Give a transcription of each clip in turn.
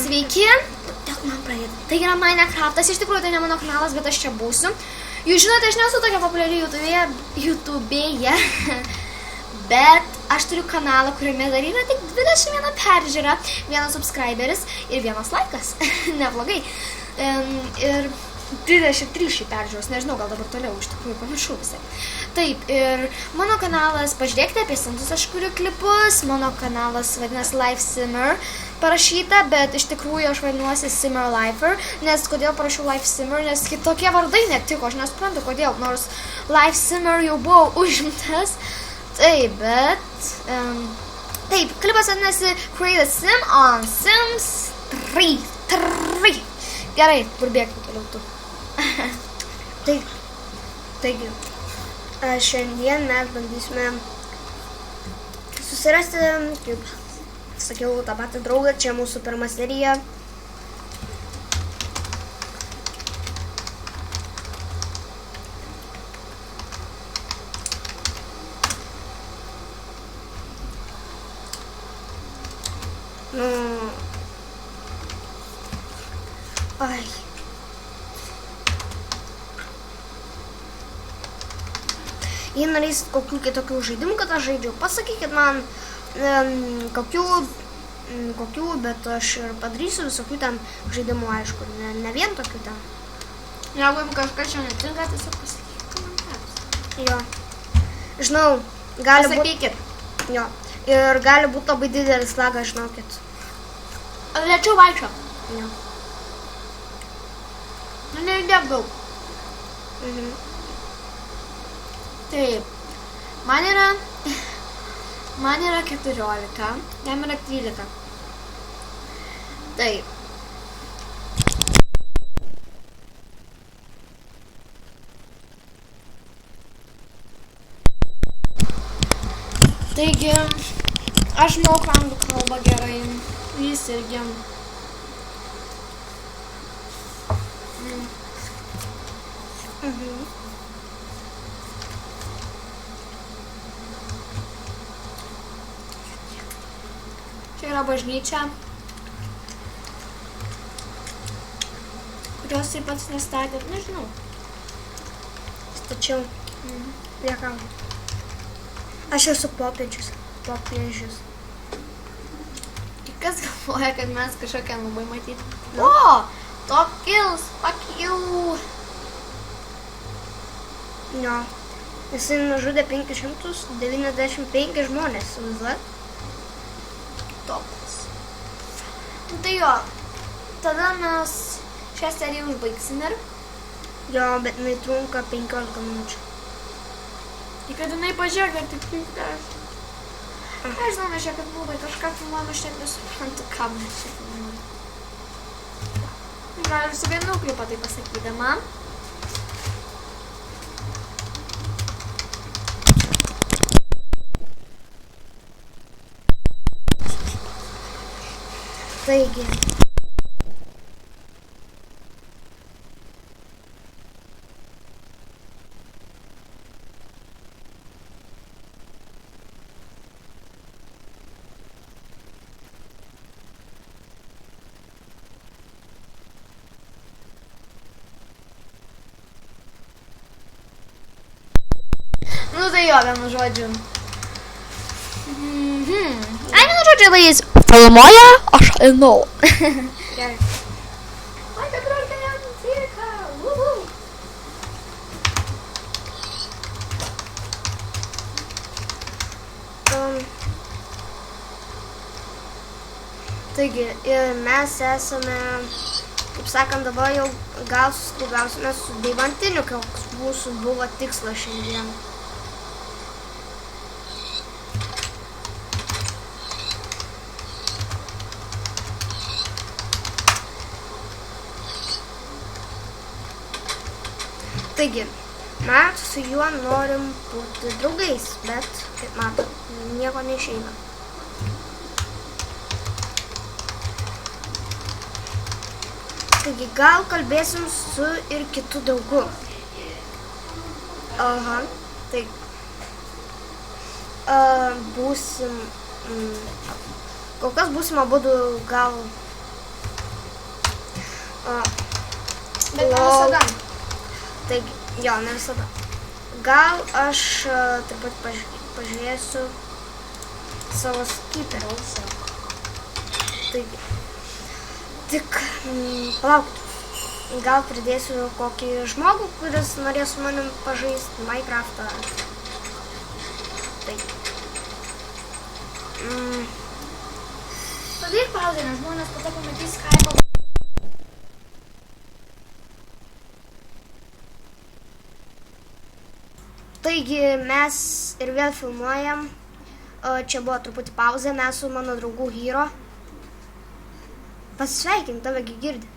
Sveiki. Dėl man pradėti. Tai yra Minecraftas, iš tikrųjų tai ne mano kanalas, bet aš čia būsiu. Jūs žinote, aš nesu tokia populiari YouTube'ėje, bet aš turiu kanalą, kuriame dar yra tik 21 peržiūra, 1 subscriberis ir 1 laikas. Neblogai. Ir 33 šį peržiūros, nežinau, gal dabar toliau, iš tikrųjų pamiršau visai. Taip, ir mano kanalas, pažiūrėkite, apie sentus aš kuriu klipus, mano kanalas vadinasi Life Simmer parašyta, bet iš tikrųjų aš vadinuosi Simmer Lifer, nes kodėl parašiau Life Simmer, nes tokie vardai netiko, aš nesuprantu kodėl, nors Life Simmer jau buvo užimtas. Taip, bet, taip, klipas vadinasi Create a Sim on Sims 3. Gerai, burbėkime toliau tu. Taigi, šiandien mes bandysime susirasti, kaip sakiau, tą patį draugą, čia mūsų pirma serija. Jei norėsit kokių kitokių žaidimų, kad aš žaidžiu, pasakykit man kokių, bet aš ir padarysiu visokių ten žaidimų, aišku, ne vien tokių ten. Jeigu jums kažkas čia netinka, tiesiog pasakykit komentarus. Jo. Žinau, gali būt... Pasakykit. Jo. Ir gali būt labai didelis lagas, žinokit. Lėčiau vaikščio. Jo. Nu, nejudėk daug. Taip, man yra 14, jam yra 13. Taip. Taigi, aš moku anglų kalbą gerai, jis irgi. Čia yra bažnyčia, kurios taip pats nestatė, nežinau. Stačiau. Liekam. Aš esu popiežius. Tai kas galvoja, kad mes kažkokią labai matyti? O, top kills, fuck you. Jo. Jisai nužudė 595 žmonės, vaizduot. Topas. Nu tai jo, tada mes šią seriją užbaigsim ir... Jo, bet jinai trunka 15 minučių. Tik kad jinai pažiūrėk, ar tik 50. Aš žinau, mes čia kad nubai kažką filmuojam, aš net nesuprantu, kam mes čia filmuojam. Gal ir su vienu klipą tai pasakydama. Taigi. Nu tai jo, vienu žodžiu. Ai, vienu žodžiu, jis filmuoja, aš einu. Gerai. Ai, 14, woohoo. Taigi, mes esame, kaip sakant, dabar jau gal susidraugausime su deimantiniu, koks mūsų buvo tikslas šiandien. Taigi, mes su juo norim būti draugais, bet, kaip matom, nieko neišeina. Taigi, gal kalbėsim su ir kitu draugu. Aha, tai būsim Kol kas būsim abudu gal... Bet ne visada. Taigi, jo, ne visada. Gal aš taip pat pažiūrėsiu savo skiperį. Taigi, tik palaukit. Gal pridėsiu kokį žmogų, kuris norės su manim pažaisti Minecraftą. Taip. Padaryk pauzę, nes žmonės tada pamatys Skype'o. Taigi mes ir vėl filmuojam. Čia buvo truputį pauzė, mes su mano draugu Hero. Pasisveikink, tavegi girdi.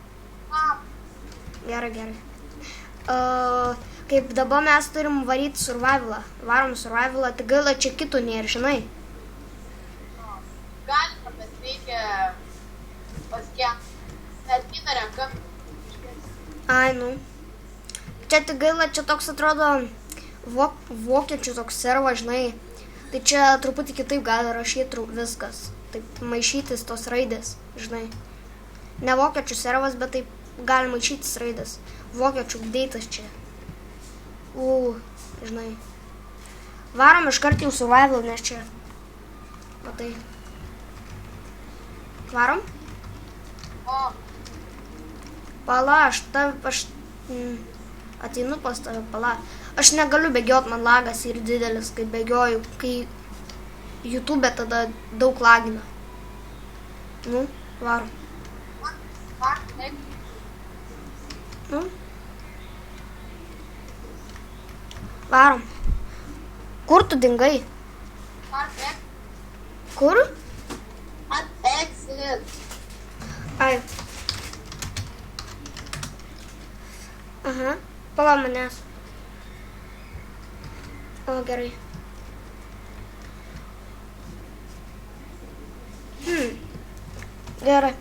Gerai, gerai. Kaip dabar mes turim varyti survivalą. Varom survivalą, tai gaila čia kitų nėra, žinai. Galima, bet reikia paskelbti. Bet kitą renkam. Ai, nu. Čia tik gaila, čia toks atrodo vokiečių toks servas, žinai. Tai čia truputį kitaip gali rašyti viskas. Taip maišytis tos raidės, žinai. Ne vokiečių servas, bet taip gali maišytis raidės. Vokiečių deitas čia. Žinai. Varom iškart jau survival, nes čia. Matai. Varom? O, Pala, aš ateinu pas tave, pala. Aš negaliu bėgiot, man lagas ir didelis, kai bėgioju, kai YouTube tada daug lagina. Nu, varom. Nu. Varom. Kur tu dingai? Kur? exit. Ai. Aha, pala manęs. O, gerai. Gerai.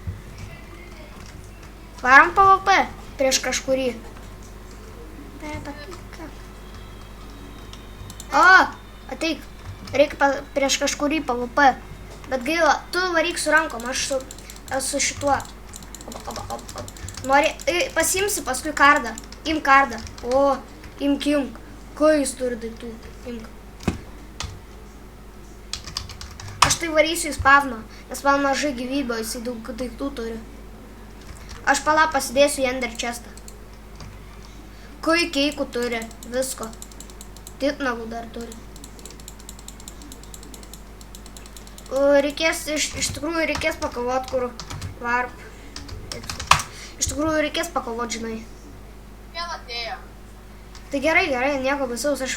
Varom PvP prieš kažkurį. O, ateik. Reikia prieš kažkurį PvP. Bet gaila, tu varyk su rankom, aš su šituo. Nori, pasiimsi paskui kardą. Imk kardą. O, imk. Ko jis turi daiktų? Imk. Aš tai varysiu į spavną, nes man mažai gyvybė, jisai daug daiktų turi. Aš pala pasidėsiu į ender chestą. Kai keikų turi, visko. Titnagų dar turi. Reikės, iš tikrųjų reikės pakovot, kur varp. Iš tikrųjų reikės pakovot, žinai. Vėl atėjo. Tai gerai, nieko baisaus, aš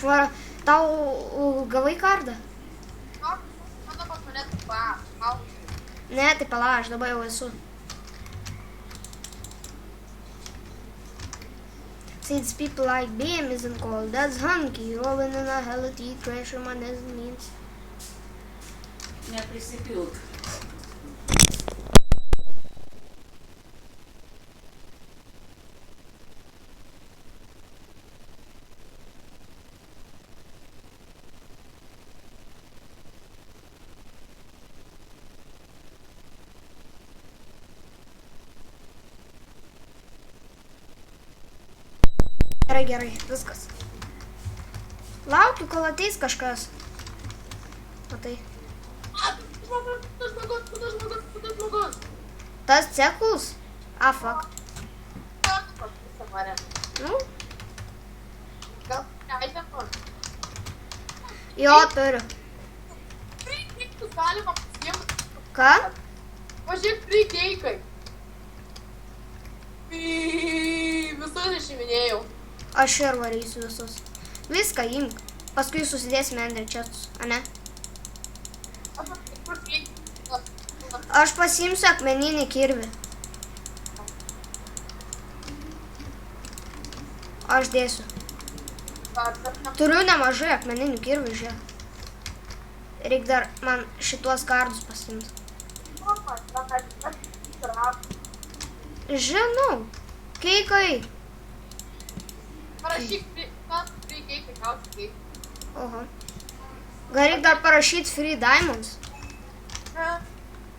tau gavai kardą? Mano pas mane trupa. Ne, tai pala, aš dabar jau esu. Since people like BM isn't called, that's hunky. Rolling in a hell of teeth, pressure man doesn't means. Neprisipilk. Gerai, viskas. Laukiu, kol ateis kažkas. Matai. Žmogus. Tas cekus? Fuck. Nu? Gal neaiškiam. Jo, turiu. Free galima pasiimti. Ką? Pažiūrėk, free keikai. Visus išiminėjau. Aš ir varysiu visus. Viską imk. Paskui susidėsime ender chestus, ane? Aš pasiimsiu akmeninį kirvį. Aš dėsiu. Turiu nemažai akmeninių kirvių, žiūrėk. Reik dar man šituos kardus pasiimti. Žinau. Keikai. Parašyk free keikai, gausi keikai. Oho. Gal reik dar parašyti free diamonds. Ne.